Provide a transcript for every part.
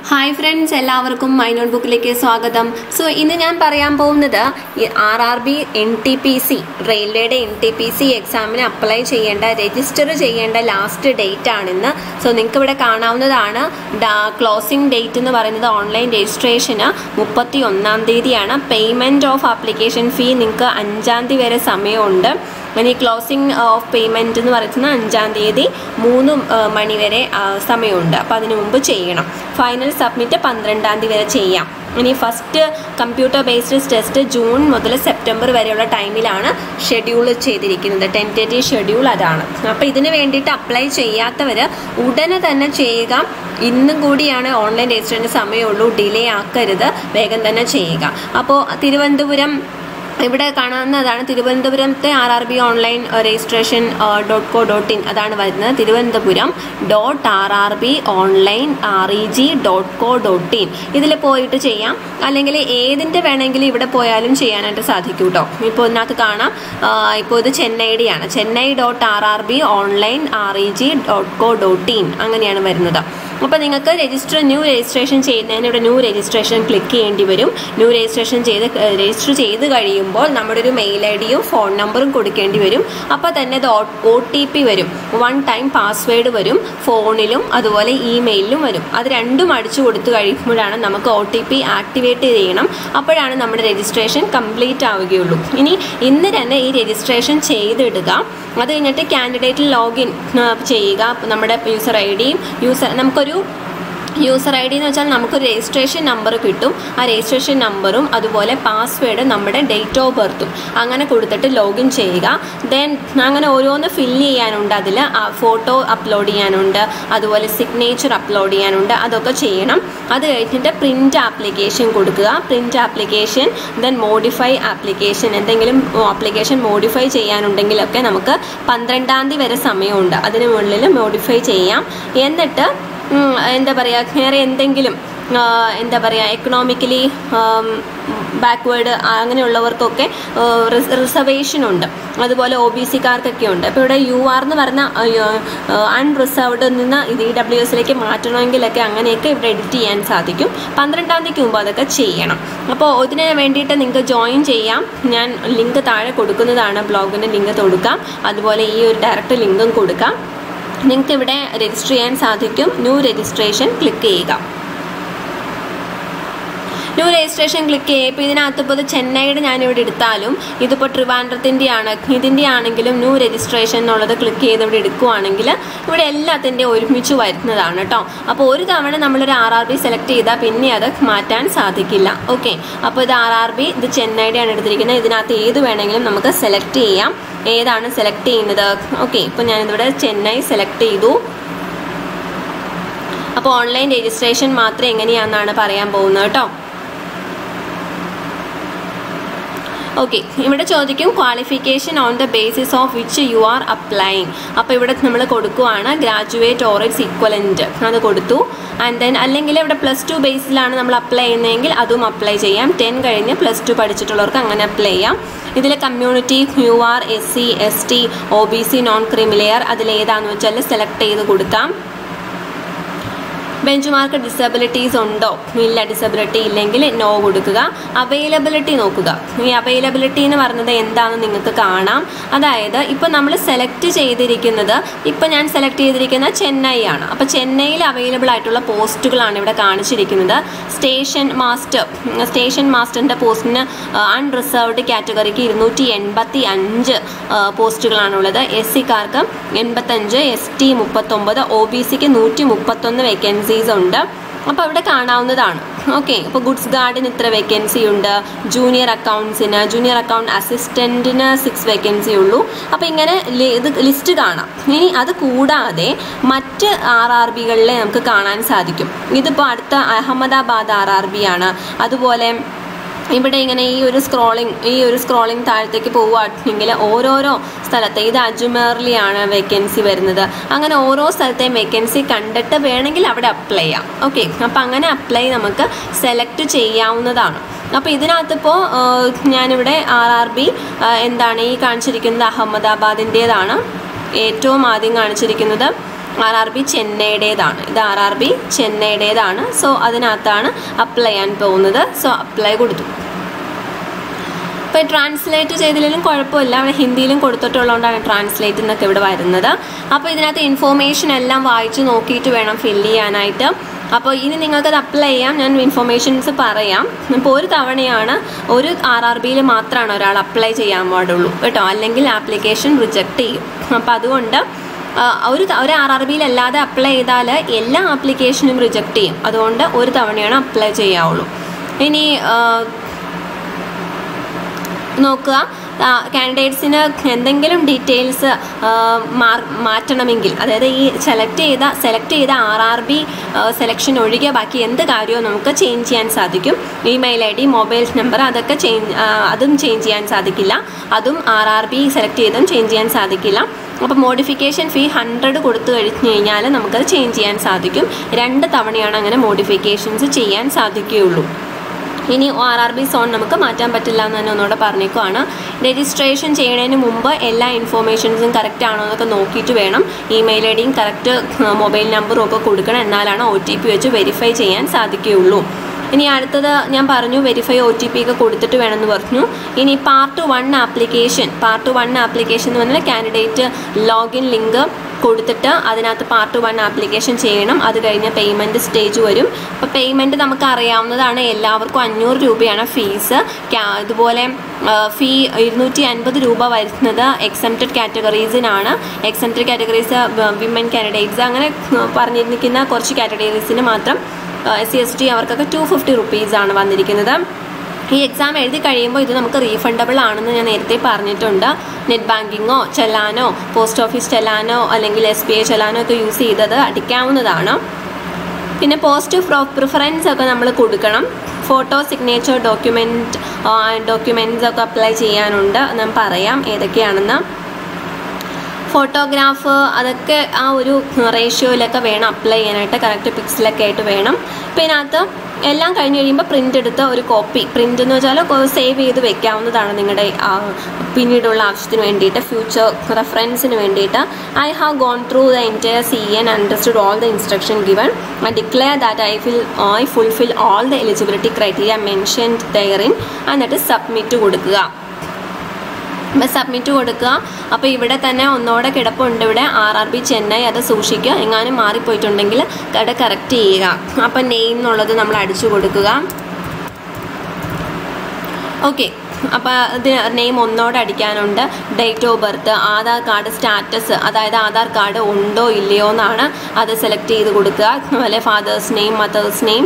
Hi friends, എല്ലാവർക്കും my നോട്ട്ബുക്കിലേക്ക് സ്വാഗതം. So ഇന്ന് ഞാൻ പറയാൻ പോകുന്നത് RRB NTPC റെയിൽവേയുടെ NTPC എക്സാമിന് അപ്ലൈ ചെയ്യേണ്ട, രജിസ്റ്റർ ചെയ്യേണ്ട ലാസ്റ്റ് ഡേറ്റ് ആണിന്ന്. സോ നിങ്ങൾക്ക് ഇവിടെ കാണാവുന്നതാണ്. ക്ലോസിംഗ് ഡേറ്റ് എന്ന് പറയുന്നത് ഓൺലൈൻ രജിസ്ട്രേഷന് 31-ാം തീയതിയാണ്. പേയ്മെൻറ്റ് ഓഫ് ആപ്ലിക്കേഷൻ ഫീ നിങ്ങൾക്ക് 5-ാം തീയതി വരെ സമയമുണ്ട്. ഇനി ക്ലോസിംഗ് ഓഫ് പേയ്മെൻറ്റ് എന്ന് പറയുന്നത് 5-ാം തീയതി 3 മണി വരെ സമയമുണ്ട്. അപ്പോൾ അതിന് മുമ്പ് ചെയ്യണം. ഫൈനൽ സബ്മിറ്റ് 12-ാം തീയതി വരെ ചെയ്യാം. ഇനി first computer based test June മുതൽ സെപ്റ്റംബർ വരെയുള്ള ടൈമിലാണ് ഷെഡ്യൂൾ ചെയ്തിരിക്കുന്നത്. ടെൻറ്റേറ്റീവ് ഷെഡ്യൂൾ അതാണ്. അപ്പോൾ ഇതിന് വേണ്ടിയിട്ട് അപ്ലൈ ചെയ്യാത്തവർ ഉടനെ തന്നെ ചെയ്യുക. ഇന്നും കൂടിയാണ് ഓൺലൈൻ രജിസ്ട്രേഷന് സമയമുള്ളൂ. ഡിലേ ആക്കരുത്, വേഗം തന്നെ ചെയ്യുക. അപ്പോൾ തിരുവനന്തപുരം ഇവിടെ കാണുന്നതാണ് തിരുവനന്തപുരത്തെ RRB ഓൺലൈൻ രജിസ്ട്രേഷൻ .co.in അതാണ് വരുന്നത്. തിരുവനന്തപുരം .RRB ഓൺലൈൻ REG.co.in ഇതിൽ പോയിട്ട് ചെയ്യാം. അല്ലെങ്കിൽ ഏതിൻ്റെ വേണമെങ്കിലും ഇവിടെ പോയാലും ചെയ്യാനായിട്ട് സാധിക്കും കേട്ടോ. ഇപ്പോൾ ഇതിനകത്ത് കാണാം, ഇപ്പോൾ ഇത് ചെന്നൈയുടെയാണ്. ചെന്നൈ .RRB ഓൺലൈൻ REG.co.in അങ്ങനെയാണ് വരുന്നത്. അപ്പോൾ നിങ്ങൾക്ക് ന്യൂ രജിസ്ട്രേഷൻ ചെയ്യുന്നതിന് ഇവിടെ ന്യൂ രജിസ്ട്രേഷൻ ക്ലിക്ക് ചെയ്യേണ്ടി വരും. ന്യൂ രജിസ്ട്രേഷൻ രജിസ്റ്റർ ചെയ്ത് കഴിയുമ്പോൾ നമ്മുടെ ഒരു മെയിൽ ഐഡിയും ഫോൺ നമ്പറും കൊടുക്കേണ്ടി വരും. അപ്പോൾ തന്നെ ഇത് OTP വരും. 1 ടൈം പാസ്വേഡ് വരും. ഫോണിലും അതുപോലെ ഇമെയിലിലും വരും. അത് രണ്ടും അടിച്ചു കൊടുത്തു കഴിയുമ്പോഴാണ് നമുക്ക് OTP ആക്ടിവേറ്റ് ചെയ്യണം. അപ്പോഴാണ് നമ്മുടെ രജിസ്ട്രേഷൻ കംപ്ലീറ്റ് ആവുകയുള്ളൂ. ഇന്ന് തന്നെ ഈ രജിസ്ട്രേഷൻ ചെയ്തിടുക. അത് കഴിഞ്ഞിട്ട് കാൻഡിഡേറ്റിൽ ലോഗിൻ ചെയ്യുക. നമ്മുടെ നമുക്കൊരു യൂസർ ID എന്ന് വെച്ചാൽ നമുക്കൊരു രജിസ്ട്രേഷൻ നമ്പർ കിട്ടും. ആ രജിസ്ട്രേഷൻ നമ്പറും അതുപോലെ പാസ്വേഡ് നമ്മുടെ ഡേറ്റ് ഓഫ് ബർത്തും അങ്ങനെ കൊടുത്തിട്ട് ലോഗിൻ ചെയ്യുക. ദെൻ അങ്ങനെ ഓരോന്ന് ഫില്ല് ചെയ്യാനുണ്ട്. അതിൽ ഫോട്ടോ അപ്ലോഡ് ചെയ്യാനുണ്ട്, അതുപോലെ സിഗ്നേച്ചർ അപ്ലോഡ് ചെയ്യാനുണ്ട്. അതൊക്കെ ചെയ്യണം. അത് കഴിഞ്ഞിട്ട് പ്രിൻ്റ് ആപ്ലിക്കേഷൻ കൊടുക്കുക. Print application, then modify application. എന്തെങ്കിലും ആപ്ലിക്കേഷൻ മോഡിഫൈ ചെയ്യാനുണ്ടെങ്കിലൊക്കെ നമുക്ക് 12-ാം തീയതി വരെ സമയമുണ്ട്. അതിന് മുകളിൽ മോഡിഫൈ ചെയ്യാം. എന്നിട്ട് എന്താ പറയുക, വേറെ എന്തെങ്കിലും എക്കണോമിക്കലി ബാക്ക്വേർഡ് അങ്ങനെയുള്ളവർക്കൊക്കെ റിസർവേഷനുണ്ട്. അതുപോലെ OBC-കാർക്കൊക്കെ ഉണ്ട്. അപ്പോൾ ഇവിടെ UR എന്ന് പറഞ്ഞ അൺറിസർവ്ഡ് നിന്ന് EWS മാറ്റണമെങ്കിലൊക്കെ അങ്ങനെയൊക്കെ ഇവിടെ എഡിറ്റ് ചെയ്യാൻ സാധിക്കും. 12-ാം തീയതിക്ക് മുമ്പ് അതൊക്കെ ചെയ്യണം. അപ്പോൾ ഇതിന് വേണ്ടിയിട്ട് നിങ്ങൾക്ക് ജോയിൻ ചെയ്യാം. ഞാൻ ലിങ്ക് താഴെ കൊടുക്കുന്നതാണ്. ബ്ലോഗിൻ്റെ ലിങ്ക് കൊടുക്കാം. അതുപോലെ ഈ ഒരു ഡയറക്റ്റ് ലിങ്കും കൊടുക്കാം. നിങ്ങൾക്ക് ഇവിടെ രജിസ്റ്റർ ചെയ്യാൻ സാധിക്കും. ന്യൂ രജിസ്ട്രേഷൻ ക്ലിക്ക് ചെയ്യുക. ന്യൂ രജിസ്ട്രേഷൻ ക്ലിക്ക് ചെയ്യുക. ഇപ്പോൾ ഇതിനകത്തിപ്പോൾ ഇത് ചെന്നൈയുടെ ഞാനിവിടെ എടുത്താലും ഇതിപ്പോൾ ട്രിവാൻഡ്രത്തിൻ്റെ ഇതിൻ്റെ ആണെങ്കിലും ന്യൂ രജിസ്ട്രേഷൻ എന്നുള്ളത് ക്ലിക്ക് ചെയ്ത് ഇവിടെ എടുക്കുകയാണെങ്കിൽ ഇവിടെ എല്ലാത്തിൻ്റെയും ഒരുമിച്ച് വരുന്നതാണ് കേട്ടോ. അപ്പോൾ ഒരു തവണ നമ്മളൊരു RRB സെലക്ട് ചെയ്താൽ പിന്നെ അത് മാറ്റാൻ സാധിക്കില്ല. ഓക്കെ, അപ്പോൾ ഇത് RRB, ഇത് ചെന്നൈയുടെയാണ് എടുത്തിരിക്കുന്നത്. ഇതിനകത്ത് ഏത് വേണമെങ്കിലും നമുക്ക് സെലക്ട് ചെയ്യാം. ഏതാണ് സെലക്ട് ചെയ്യുന്നത്? ഓക്കെ, ഇപ്പോൾ ഞാനിതിവിടെ ചെന്നൈ സെലക്ട് ചെയ്തു. അപ്പോൾ ഓൺലൈൻ രജിസ്ട്രേഷൻ മാത്രം എങ്ങനെയാണെന്നാണ് പറയാൻ പോകുന്നത് കേട്ടോ. ഓക്കെ, ഇവിടെ ചോദിക്കും qualification on the basis of which you are applying. അപ്പോൾ ഇവിടെ നമ്മൾ കൊടുക്കുവാണ് ഗ്രാജുവേറ്റ് ഓർ ഇറ്റ്സ് ഇക്വലൻറ്റ്, അത് കൊടുത്തു. ആൻഡ് ദെൻ അല്ലെങ്കിൽ ഇവിടെ +2 ബേസിലാണ് നമ്മൾ അപ്ലൈ ചെയ്യുന്നതെങ്കിൽ അതും അപ്ലൈ ചെയ്യാം. 10 കഴിഞ്ഞ് +2 പഠിച്ചിട്ടുള്ളവർക്ക് അങ്ങനെ അപ്ലൈ ചെയ്യാം. ഇതിൽ community UR SC ST OBC non creamy layer അതിലേതാണെന്ന് വെച്ചാൽ സെലക്ട് ചെയ്ത് കൊടുക്കാം. ബെഞ്ച് മാർക്ക് ഡിസബിലിറ്റീസ് ഉണ്ടോ? ഇല്ല, ഡിസബിലിറ്റി ഇല്ലെങ്കിൽ നോ കൊടുക്കുക. അവൈലബിലിറ്റി നോക്കുക. ഈ അവൈലബിലിറ്റി എന്ന് പറയുന്നത് എന്താണെന്ന് നിങ്ങൾക്ക് കാണാം. അതായത് ഇപ്പോൾ നമ്മൾ സെലക്ട് ചെയ്തിരിക്കുന്നത്, ഇപ്പോൾ ഞാൻ സെലക്ട് ചെയ്തിരിക്കുന്ന ചെന്നൈ ആണ്. അപ്പോൾ ചെന്നൈയിൽ അവൈലബിൾ ആയിട്ടുള്ള പോസ്റ്റുകളാണ് ഇവിടെ കാണിച്ചിരിക്കുന്നത്. സ്റ്റേഷൻ മാസ്റ്ററിൻ്റെ പോസ്റ്റിന് അൺറിസർവ്ഡ് കാറ്റഗറിക്ക് 285 പോസ്റ്റുകളാണുള്ളത്. SC-കാർക്ക് 85, ST 39, OBC-ക്ക് 131 വേക്കൻസി ഉണ്ട്. അപ്പോൾ അവിടെ കാണാവുന്നതാണ്. ഓക്കെ, ഇപ്പോൾ ഗുഡ്സ് ഗാർഡിന് ഇത്ര വേക്കൻസി ഉണ്ട്. ജൂനിയർ അക്കൗണ്ട് അസിസ്റ്റൻറ്റിന് 6 വേക്കൻസി ഉള്ളൂ. അപ്പോൾ ഇങ്ങനെ ഇത് ലിസ്റ്റ് കാണാം. ഇനി അത് കൂടാതെ മറ്റ് RRB-കളിലെ നമുക്ക് കാണാൻ സാധിക്കും. ഇതിപ്പോൾ അടുത്ത അഹമ്മദാബാദ് RRB ആണ്. അതുപോലെ ഇവിടെ ഇങ്ങനെ ഈ ഒരു സ്ക്രോളിംഗ് താഴത്തേക്ക് പോവുകയാണെങ്കിൽ ഓരോരോ സ്ഥലത്തെ, ഇത് അജ്മേറിലാണ് വേക്കൻസി വരുന്നത്. അങ്ങനെ ഓരോ സ്ഥലത്തെയും വേക്കൻസി കണ്ടിട്ട് വേണമെങ്കിൽ അവിടെ അപ്ലൈ ചെയ്യാം. ഓക്കെ, അപ്പം അങ്ങനെ അപ്ലൈ നമുക്ക് സെലക്ട് ചെയ്യാവുന്നതാണ്. അപ്പോൾ ഇതിനകത്തിപ്പോൾ ഞാനിവിടെ RRB എന്താണ് ഈ കാണിച്ചിരിക്കുന്നത് അഹമ്മദാബാദിൻ്റേതാണ് ഏറ്റവും ആദ്യം കാണിച്ചിരിക്കുന്നത്. RRB ചെന്നൈയുടേതാണ്. ഇത് RRB ചെന്നൈയുടേതാണ്. സോ അതിനകത്താണ് അപ്ലൈ ചെയ്യാൻ പോകുന്നത്. സോ അപ്ലൈ കൊടുത്തു. ഇപ്പോൾ ട്രാൻസ്ലേറ്റ് ചെയ്തില്ലെങ്കിലും കുഴപ്പമില്ല, അവിടെ ഹിന്ദിയിലും കൊടുത്തിട്ടുള്ളതുകൊണ്ടാണ് ട്രാൻസ്ലേറ്റ് എന്നൊക്കെ ഇവിടെ വരുന്നത്. അപ്പോൾ ഇതിനകത്ത് ഇൻഫോർമേഷൻ എല്ലാം വായിച്ച് നോക്കിയിട്ട് വേണം ഫില്ല് ചെയ്യാനായിട്ട്. അപ്പോൾ ഇനി നിങ്ങൾക്കത് അപ്ലൈ ചെയ്യാം. ഞാൻ ഇൻഫോർമേഷൻസ് പറയാം. ഇപ്പോൾ ഒരു തവണയാണ് ഒരു RRBയിൽ മാത്രമാണ് ഒരാൾ അപ്ലൈ ചെയ്യാൻ പാടുള്ളൂ കേട്ടോ, അല്ലെങ്കിൽ ആപ്ലിക്കേഷൻ റിജക്റ്റ് ചെയ്യും. അപ്പോൾ അതുകൊണ്ട് ഒരു RRBയിൽ അല്ലാതെ അപ്ലൈ ചെയ്താൽ എല്ലാ ആപ്ലിക്കേഷനും റിജക്റ്റ് ചെയ്യും. അതുകൊണ്ട് ഒരു തവണയാണ് അപ്ലൈ ചെയ്യാവുള്ളൂ. ഇനി നോക്കുക, കാൻഡിഡേറ്റ്സിന് എന്തെങ്കിലും ഡീറ്റെയിൽസ് മാറ്റണമെങ്കിൽ, അതായത് ഈ സെലക്ട് ചെയ്ത RRB സെലക്ഷൻ ഒഴികെ ബാക്കി എന്ത് കാര്യവും നമുക്ക് ചേഞ്ച് ചെയ്യാൻ സാധിക്കും. ഇമെയിൽ ID, മൊബൈൽ നമ്പർ അതൊക്കെ അതും ചേഞ്ച് ചെയ്യാൻ സാധിക്കില്ല. അതും RRB സെലക്ട് ചെയ്തും ചേഞ്ച് ചെയ്യാൻ സാധിക്കില്ല. അപ്പോൾ മോഡിഫിക്കേഷൻ ഫീ 100 കൊടുത്തു കഴിഞ്ഞാൽ നമുക്കത് ചേഞ്ച് ചെയ്യാൻ സാധിക്കും. 2 തവണയാണ് അങ്ങനെ മോഡിഫിക്കേഷൻസ് ചെയ്യാൻ സാധിക്കുകയുള്ളൂ. ഇനി RRB സോൺ നമുക്ക് മാറ്റാൻ പറ്റില്ല എന്ന് തന്നെ ഒന്നുകൂടെ പറഞ്ഞേക്കുവാണ്. രജിസ്ട്രേഷൻ ചെയ്യുന്നതിന് മുമ്പ് എല്ലാ ഇൻഫോർമേഷൻസും കറക്റ്റ് ആണോ എന്നൊക്കെ നോക്കിയിട്ട് വേണം. ഇമെയിൽ ID യും കറക്റ്റ് മൊബൈൽ നമ്പറും ഒക്കെ കൊടുക്കണം. എന്നാലാണ് OTP വെച്ച് വെരിഫൈ ചെയ്യാൻ സാധിക്കുകയുള്ളൂ. ഇനി അടുത്തത് ഞാൻ പറഞ്ഞു വെരിഫൈ OTP ഒക്കെ കൊടുത്തിട്ട് വേണമെന്ന് പറഞ്ഞു. ഇനി പാർട്ട് 1 ആപ്ലിക്കേഷൻ എന്ന് പറഞ്ഞാൽ കാൻഡിഡേറ്റ് ലോഗിൻ ലിങ്ക് കൊടുത്തിട്ട് അതിനകത്ത് പാർട്ട് 1 ആപ്ലിക്കേഷൻ ചെയ്യണം. അത് കഴിഞ്ഞ് പേയ്മെൻറ്റ് സ്റ്റേജ് വരും. അപ്പോൾ പേയ്മെൻറ്റ് നമുക്ക് അറിയാവുന്നതാണ്, എല്ലാവർക്കും 500 രൂപയാണ് ഫീസ്. ഇതുപോലെ ഫീ 250 രൂപ വരുന്നത് എക്സംപ്റ്റഡ് കാറ്റഗറീസിനാണ്. എക്സംപ്റ്റഡ് കാറ്റഗറീസ് വിമൻ കാൻഡിഡേറ്റ്സ് അങ്ങനെ പറഞ്ഞിരിക്കുന്ന കുറച്ച് കാറ്റഗറീസിന് മാത്രം. SC ST അവർക്കൊക്കെ 250 റുപ്പീസാണ് വന്നിരിക്കുന്നത്. ഈ എക്സാം എഴുതി കഴിയുമ്പോൾ ഇത് നമുക്ക് റീഫണ്ടബിൾ ആണെന്ന് ഞാൻ നേരത്തെ പറഞ്ഞിട്ടുണ്ട്. നെറ്റ് ബാങ്കിങ്ങോ ചെല്ലാനോ പോസ്റ്റ് ഓഫീസ് ചെല്ലാനോ അല്ലെങ്കിൽ SBI ചെല്ലാനോ ഒക്കെ യൂസ് ചെയ്തത് അടിക്കാവുന്നതാണ്. പിന്നെ പോസ്റ്റ് പ്രിഫറൻസ് ഒക്കെ നമ്മൾ കൊടുക്കണം. ഫോട്ടോ സിഗ്നേച്ചർ ഡോക്യുമെൻറ്റ്സ് ഒക്കെ അപ്ലൈ ചെയ്യാനുണ്ട്. ഞാൻ പറയാം ഏതൊക്കെയാണെന്ന്. ഫോട്ടോഗ്രാഫ് അതൊക്കെ ആ ഒരു റേഷ്യോയിലൊക്കെ വേണം അപ്ലൈ ചെയ്യാനായിട്ട്, കറക്റ്റ് പിക്സിലൊക്കെ ആയിട്ട് വേണം. പിന്നെ അതിനകത്ത് എല്ലാം കഴിഞ്ഞ് കഴിയുമ്പോൾ പ്രിൻ്റ് എടുത്ത് ഒരു കോപ്പി, പ്രിൻ്റ് എന്ന് വെച്ചാൽ സേവ് ചെയ്ത് വെക്കാവുന്നതാണ് നിങ്ങളുടെ പിന്നീടുള്ള ആവശ്യത്തിന് വേണ്ടിയിട്ട്, ഫ്യൂച്ചർ റെഫറൻസിന് വേണ്ടിയിട്ട്. I have gone through the entire CA and understood all the instruction given. I declare that I fulfill all the eligibility criteria mentioned therein. എന്നിട്ട് സബ്മിറ്റ് കൊടുക്കുക. സബ്മിറ്റ് കൊടുക്കുക. അപ്പോൾ ഇവിടെ തന്നെ ഒന്നോടെ കിടപ്പുണ്ട്, ഇവിടെ RRB ചെന്നൈ, അത് സൂക്ഷിക്കുക. എങ്ങാനും മാറിപ്പോയിട്ടുണ്ടെങ്കിൽ അത് കറക്റ്റ് ചെയ്യുക. അപ്പം നെയിം എന്നുള്ളത് നമ്മൾ അടിച്ചു കൊടുക്കുക. ഓക്കെ, അപ്പോൾ ഇത് നെയിം ഒന്നോടെ അടിക്കാനുണ്ട്. Date of birth, Aadhaar card status, അതായത് ആധാർ കാർഡ് ഉണ്ടോ ഇല്ലയോ എന്നാണ്, അത് സെലക്ട് ചെയ്ത് കൊടുക്കുക. അതുപോലെ ഫാദേഴ്സ് നെയിം, മദേഴ്സ് നെയിം,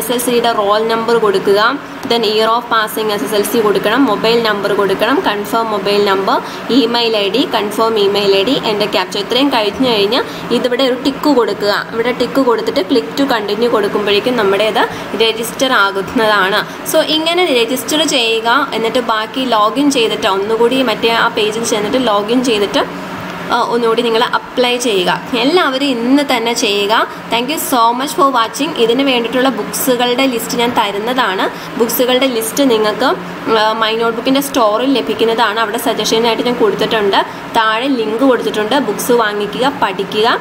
SSLCയുടെ റോൾ നമ്പർ കൊടുക്കുക. Then year of passing SSLC കൊടുക്കണം. മൊബൈൽ നമ്പർ കൊടുക്കണം, confirm mobile number, email ID, confirm email ID, enter capture. ഇത്രയും കഴിഞ്ഞ് കഴിഞ്ഞ് ഇതിവിടെ ഒരു ടിക്ക് കൊടുക്കുക. ഇവിടെ ടിക്ക് കൊടുത്തിട്ട് ക്ലിക്ക് ടു കണ്ടിന്യൂ കൊടുക്കുമ്പോഴേക്കും നമ്മുടേത് രജിസ്റ്റർ ആകുന്നതാണ്. സോ ഇങ്ങനെ രജിസ്റ്റർ ചെയ്യുക. എന്നിട്ട് ബാക്കി ലോഗിൻ ചെയ്തിട്ട് ഒന്നുകൂടി മറ്റേ ആ പേജിൽ ചെന്നിട്ട് ലോഗിൻ ചെയ്തിട്ട് ഒന്നുകൂടി നിങ്ങൾ അപ്ലൈ ചെയ്യുക. എല്ലാവരും ഇന്ന് തന്നെ ചെയ്യുക. Thank you so much for watching. ഇതിന് വേണ്ടിയിട്ടുള്ള ബുക്സുകളുടെ ലിസ്റ്റ് ഞാൻ തരുന്നതാണ്. ബുക്സുകളുടെ ലിസ്റ്റ് നിങ്ങൾക്ക് മൈ നോട്ട്ബുക്കിൻ്റെ സ്റ്റോറിൽ ലഭിക്കുന്നതാണ്. അവിടെ സജഷനായിട്ട് ഞാൻ കൊടുത്തിട്ടുണ്ട്. താഴെ ലിങ്ക് കൊടുത്തിട്ടുണ്ട്. ബുക്സ് വാങ്ങിക്കുക, പഠിക്കുക.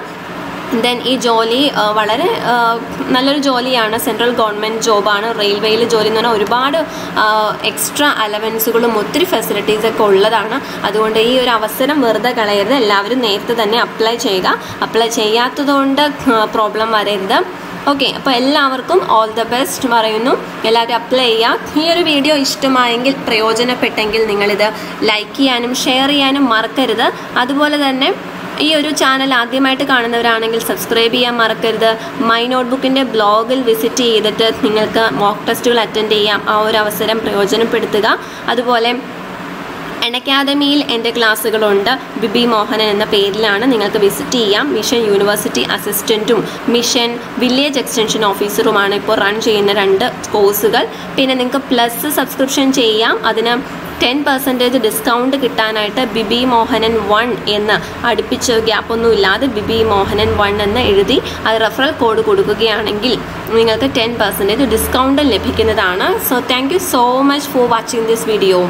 ദെൻ ഈ ജോലി വളരെ നല്ലൊരു ജോലിയാണ്. സെൻട്രൽ ഗവൺമെൻറ് ജോബാണ്. റെയിൽവേയിൽ ജോലി എന്ന് പറഞ്ഞാൽ ഒരുപാട് എക്സ്ട്രാ അലവൻസുകളും ഒത്തിരി ഫെസിലിറ്റീസൊക്കെ ഉള്ളതാണ്. അതുകൊണ്ട് ഈ ഒരു അവസരം വെറുതെ കളയരുത്. എല്ലാവരും നേരത്തെ തന്നെ അപ്ലൈ ചെയ്യുക. അപ്ലൈ ചെയ്യാത്തതുകൊണ്ട് പ്രോബ്ലം വരരുത്. ഓക്കെ, അപ്പോൾ എല്ലാവർക്കും ഓൾ ദ ബെസ്റ്റ് പറയുന്നു. എല്ലാവരും അപ്ലൈ ചെയ്യുക. ഈ ഒരു വീഡിയോ ഇഷ്ടമായെങ്കിൽ, പ്രയോജനപ്പെട്ടെങ്കിൽ നിങ്ങളിത് ലൈക്ക് ചെയ്യാനും ഷെയർ ചെയ്യാനും മറക്കരുത്. അതുപോലെ തന്നെ ഈ ഒരു ചാനൽ ആദ്യമായിട്ട് കാണുന്നവരാണെങ്കിൽ സബ്സ്ക്രൈബ് ചെയ്യാൻ മറക്കരുത്. മൈ നോട്ട്ബുക്കിൻ്റെ ബ്ലോഗിൽ വിസിറ്റ് ചെയ്തിട്ട് നിങ്ങൾക്ക് മോക്ക് ടെസ്റ്റുകൾ അറ്റൻഡ് ചെയ്യാം. ആ ഒരു അവസരം പ്രയോജനപ്പെടുത്തുക. അതുപോലെ അക്കാദമിയിൽ എൻ്റെ ക്ലാസ്സുകളുണ്ട്. ബിബി മോഹനൻ എന്ന പേരിലാണ്. നിങ്ങൾക്ക് വിസിറ്റ് ചെയ്യാം. മിഷൻ യൂണിവേഴ്സിറ്റി അസിസ്റ്റൻറ്റും മിഷൻ വില്ലേജ് എക്സ്റ്റൻഷൻ ഓഫീസറുമാണ് ഇപ്പോൾ റൺ ചെയ്യുന്ന 2 കോഴ്സുകൾ. പിന്നെ നിങ്ങൾക്ക് പ്ലസ് സബ്സ്ക്രിപ്ഷൻ ചെയ്യാം. അതിന് 10% ഡിസ്കൗണ്ട് കിട്ടാനായിട്ട് ബിബി മോഹനൻ 1 എന്ന് അടുപ്പിച്ച് ഗ്യാപ്പൊന്നും ഇല്ലാതെ ബിബി മോഹനൻ 1 എന്ന് എഴുതി അത് റെഫറൽ കോഡ് കൊടുക്കുകയാണെങ്കിൽ നിങ്ങൾക്ക് 10% ഡിസ്കൗണ്ട് ലഭിക്കുന്നതാണ്. So thank you so much for watching this video.